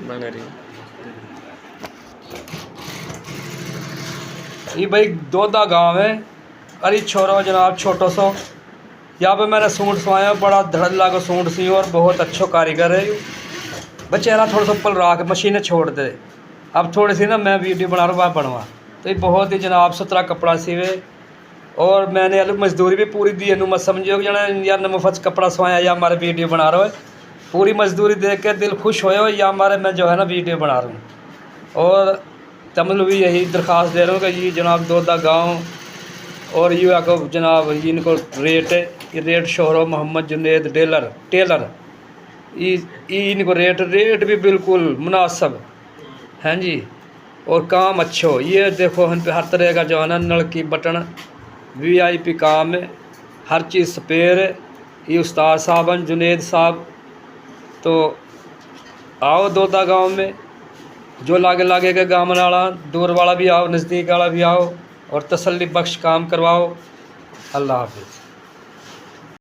बन रही। ये भाई दोदा गांव है। अरे छोरो जनाब छोटो सो यहाँ पे मैंने सूट सवाया, बड़ा धड़ल्ला का सूट सी और बहुत अच्छो कारीगर है। बेचारा थोड़ा सा पल रहा के मशीनें छोड़ दे। अब थोड़ी सी ना मैं वीडियो बना रहा हूँ बनवा, तो ये बहुत ही जनाब सुथरा कपड़ा सीवे। और मैंने अलग मजदूरी भी पूरी दी है, मत समझियो कि जना यार न मुफ्त कपड़ा सवाया या हमारे वीडियो बना रहा है। पूरी मजदूरी देख के दिल खुश होए या हमारे मैं जो है ना वीडियो बना रहा हूँ। और तमिल भी यही दरख्वास्त दे रहा हूँ कि ये जनाब दोदा गाँव और ये आको जनाब इनको रेट है, ये रेट शोहरो मोहम्मद जुनेद टेलर इनको रेट भी बिल्कुल मुनासिब हैं जी। और काम अच्छो, ये देखो इन पे हर तरह का जो है ना नल की बटन VIP काम है, हर चीज़ स्पेयर है। ये उस्ताद साहब जुनेद साहब। तो आओ दोदा गांव में, जो लागे लागे के गाँव वाला दूर वाला भी आओ, नज़दीक वाला भी आओ और तसल्ली बख्श काम करवाओ। अल्लाह हाफिज़।